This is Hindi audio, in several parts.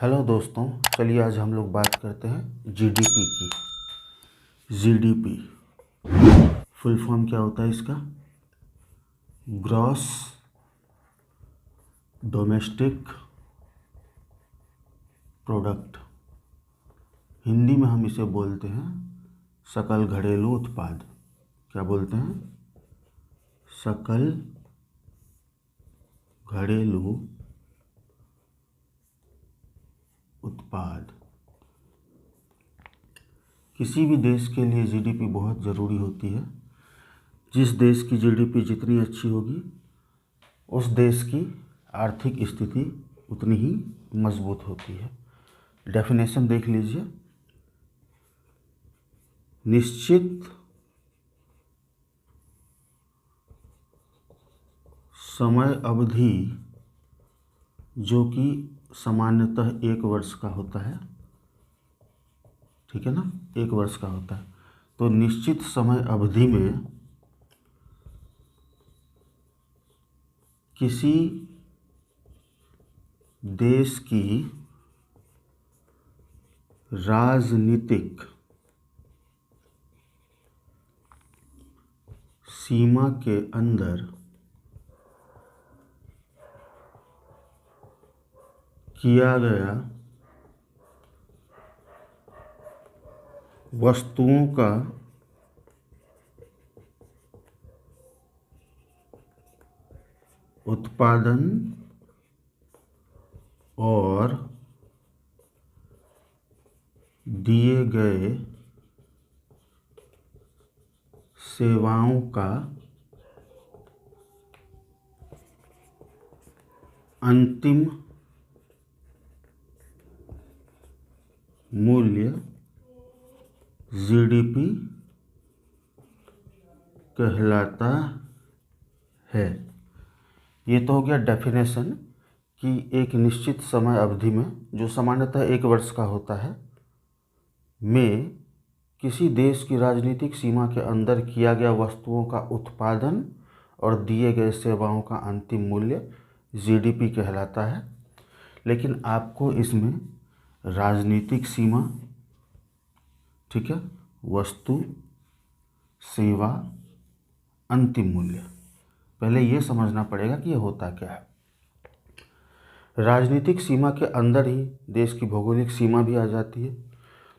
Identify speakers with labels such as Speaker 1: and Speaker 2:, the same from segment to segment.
Speaker 1: हेलो दोस्तों, चलिए आज हम लोग बात करते हैं जीडीपी की। जीडीपी फुल फॉर्म क्या होता है इसका? Gross domestic product. हिंदी में हम इसे बोलते हैं सकल घरेलू उत्पाद। क्या बोलते हैं? सकल घरेलू उत्पाद। किसी भी देश के लिए जीडीपी बहुत ज़रूरी होती है। जिस देश की जीडीपी जितनी अच्छी होगी उस देश की आर्थिक स्थिति उतनी ही मजबूत होती है। डेफिनेशन देख लीजिए। निश्चित समय अवधि जो कि सामान्यतः 1 वर्ष का होता है, ठीक है ना, 1 वर्ष का होता है। तो निश्चित समय अवधि में किसी देश की राजनीतिक सीमा के अंदर किया गया वस्तुओं का उत्पादन और दिए गए सेवाओं का अंतिम मूल्य जीडीपी कहलाता है। ये तो हो गया डेफिनेशन कि एक निश्चित समय अवधि में, जो सामान्यतः 1 वर्ष का होता है, में किसी देश की राजनीतिक सीमा के अंदर किया गया वस्तुओं का उत्पादन और दिए गए सेवाओं का अंतिम मूल्य जीडीपी कहलाता है। लेकिन आपको इसमें राजनीतिक सीमा, ठीक है, वस्तु, सेवा, अंतिम मूल्य, पहले ये समझना पड़ेगा कि ये होता क्या है। राजनीतिक सीमा के अंदर ही देश की भौगोलिक सीमा भी आ जाती है।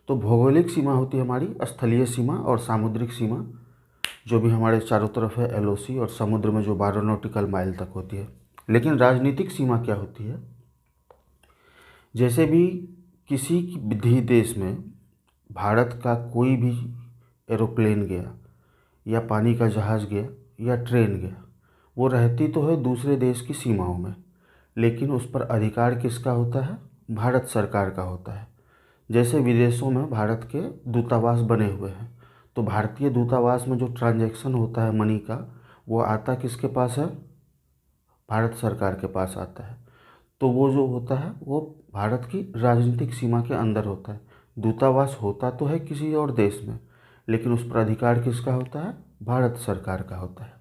Speaker 1: तो भौगोलिक सीमा होती है हमारी स्थलीय सीमा और सामुद्रिक सीमा, जो भी हमारे चारों तरफ है एलओसी, और समुद्र में जो 12 नॉटिकल माइल तक होती है। लेकिन राजनीतिक सीमा क्या होती है? जैसे भी किसी भी देश में भारत का कोई भी एरोप्लेन गया या पानी का जहाज़ गया या ट्रेन गया, वो रहती तो है दूसरे देश की सीमाओं में, लेकिन उस पर अधिकार किसका होता है? भारत सरकार का होता है। जैसे विदेशों में भारत के दूतावास बने हुए हैं, तो भारतीय दूतावास में जो ट्रांजैक्शन होता है मनी का, वो आता किसके पास है? भारत सरकार के पास आता है। तो वो जो होता है वो भारत की राजनीतिक सीमा के अंदर होता है। दूतावास होता तो है किसी और देश में, लेकिन उस पर अधिकार किसका होता है? भारत सरकार का होता है।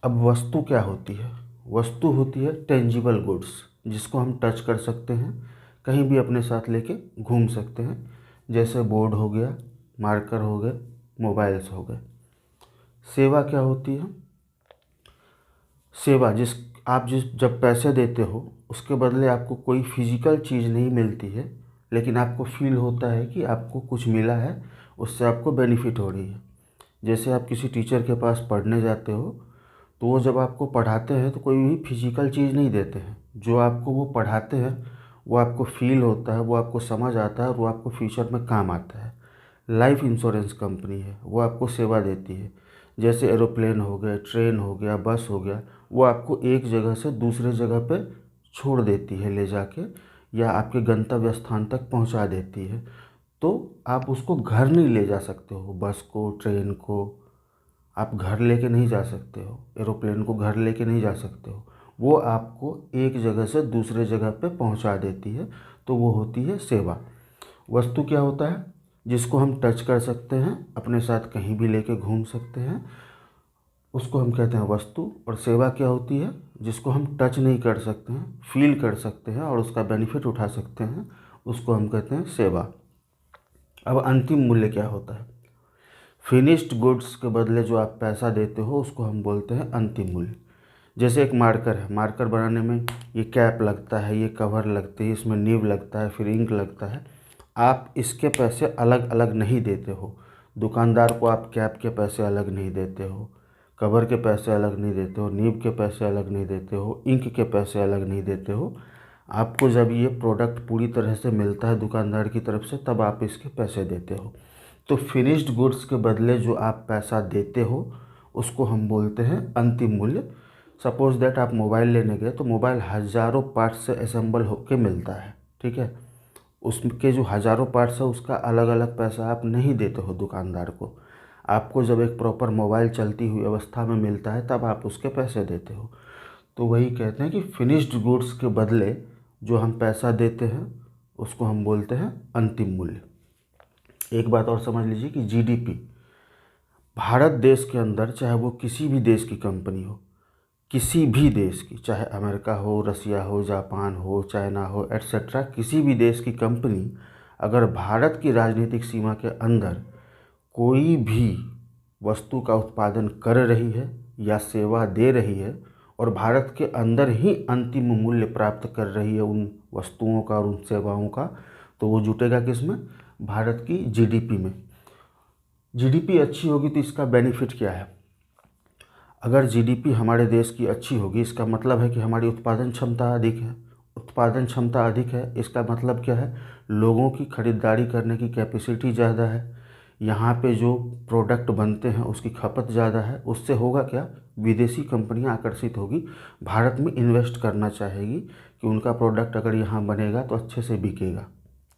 Speaker 1: अब वस्तु क्या होती है? वस्तु होती है टेंजिबल गुड्स, जिसको हम टच कर सकते हैं, कहीं भी अपने साथ लेके घूम सकते हैं। जैसे बोर्ड हो गया, मार्कर हो गए, मोबाइल्स हो गए। सेवा क्या होती है? सेवा आप जब पैसे देते हो उसके बदले आपको कोई फिजिकल चीज़ नहीं मिलती है, लेकिन आपको फील होता है कि आपको कुछ मिला है, उससे आपको बेनिफिट हो रही है। जैसे आप किसी टीचर के पास पढ़ने जाते हो, तो वो जब आपको पढ़ाते हैं तो कोई भी फिजिकल चीज़ नहीं देते हैं। जो आपको वो पढ़ाते हैं वो आपको फील होता है, वो आपको समझ आता है और वो आपको फ्यूचर में काम आता है। लाइफ इंश्योरेंस कंपनी है, वो आपको सेवा देती है। जैसे एरोप्लेन हो गया, ट्रेन हो गया, बस हो गया, वो आपको एक जगह से दूसरे जगह पे छोड़ देती है ले जाके, या आपके गंतव्य स्थान तक पहुंचा देती है। तो आप उसको घर नहीं ले जा सकते हो। बस को, ट्रेन को आप घर लेके नहीं जा सकते हो, एरोप्लेन को घर लेके नहीं जा सकते हो। वो आपको एक जगह से दूसरे जगह पे पहुंचा देती है। तो वो होती है सेवा। वस्तु क्या होता है? जिसको हम टच कर सकते हैं, अपने साथ कहीं भी लेके घूम सकते हैं। उसको हम कहते हैं वस्तु। और सेवा क्या होती है? जिसको हम टच नहीं कर सकते हैं, फील कर सकते हैं और उसका बेनिफिट उठा सकते हैं, उसको हम कहते हैं सेवा। अब अंतिम मूल्य क्या होता है? फिनिश्ड गुड्स के बदले जो आप पैसा देते हो उसको हम बोलते हैं अंतिम मूल्य। जैसे एक मार्कर है, मार्कर बनाने में ये कैप लगता है, ये कवर लगती है, इसमें नीब लगता है, फिर इंक लगता है। आप इसके पैसे अलग अलग नहीं देते हो। दुकानदार को आप कैप के पैसे अलग नहीं देते हो, कवर के पैसे अलग नहीं देते हो, नीब के पैसे अलग नहीं देते हो, इंक के पैसे अलग नहीं देते हो। आपको जब ये प्रोडक्ट पूरी तरह से मिलता है दुकानदार की तरफ से, तब आप इसके पैसे देते हो। तो फिनिश्ड गुड्स के बदले जो आप पैसा देते हो उसको हम बोलते हैं अंतिम मूल्य। सपोज दैट आप मोबाइल लेने गए, तो मोबाइल हज़ारों पार्ट्स से असेंबल होके मिलता है, ठीक है। उसके जो हज़ारों पार्ट्स है उसका अलग अलग पैसा आप नहीं देते हो दुकानदार को। आपको जब एक प्रॉपर मोबाइल चलती हुई अवस्था में मिलता है तब आप उसके पैसे देते हो। तो वही कहते हैं कि फिनिश्ड गुड्स के बदले जो हम पैसा देते हैं उसको हम बोलते हैं अंतिम मूल्य। एक बात और समझ लीजिए कि जीडीपी, भारत देश के अंदर चाहे वो किसी भी देश की कंपनी हो, किसी भी देश की, चाहे अमेरिका हो, रसिया हो, जापान हो, चाइना हो, एट्सेट्रा, किसी भी देश की कंपनी अगर भारत की राजनीतिक सीमा के अंदर कोई भी वस्तु का उत्पादन कर रही है या सेवा दे रही है और भारत के अंदर ही अंतिम मूल्य प्राप्त कर रही है उन वस्तुओं का और उन सेवाओं का, तो वो जुटेगा किसमें? भारत की जीडीपी में। जीडीपी अच्छी होगी तो इसका बेनिफिट क्या है? अगर जीडीपी हमारे देश की अच्छी होगी, इसका मतलब है कि हमारी उत्पादन क्षमता अधिक है। उत्पादन क्षमता अधिक है, इसका मतलब क्या है? लोगों की खरीदारी करने की कैपेसिटी ज़्यादा है। यहाँ पे जो प्रोडक्ट बनते हैं उसकी खपत ज़्यादा है। उससे होगा क्या? विदेशी कंपनियाँ आकर्षित होगी, भारत में इन्वेस्ट करना चाहेगी कि उनका प्रोडक्ट अगर यहाँ बनेगा तो अच्छे से बिकेगा,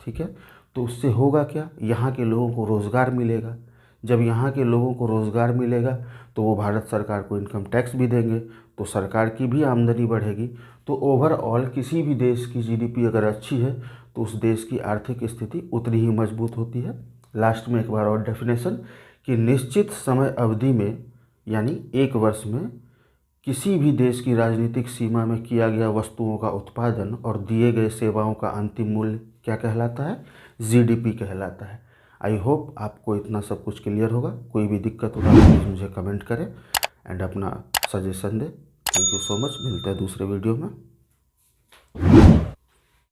Speaker 1: ठीक है। तो उससे होगा क्या? यहाँ के लोगों को रोज़गार मिलेगा। जब यहाँ के लोगों को रोज़गार मिलेगा तो वो भारत सरकार को इनकम टैक्स भी देंगे, तो सरकार की भी आमदनी बढ़ेगी। तो ओवरऑल किसी भी देश की जीडीपी अगर अच्छी है तो उस देश की आर्थिक स्थिति उतनी ही मजबूत होती है। लास्ट में एक बार और डेफिनेशन कि निश्चित समय अवधि में यानी एक वर्ष में किसी भी देश की राजनीतिक सीमा में किया गया वस्तुओं का उत्पादन और दिए गए सेवाओं का अंतिम मूल्य क्या कहलाता है? जीडीपी कहलाता है। आई होप आपको इतना सब कुछ क्लियर होगा। कोई भी दिक्कत होगा तो प्लीज़ मुझे कमेंट करें एंड अपना सजेशन दें। Thank you so much. मिलते हैं दूसरे वीडियो में।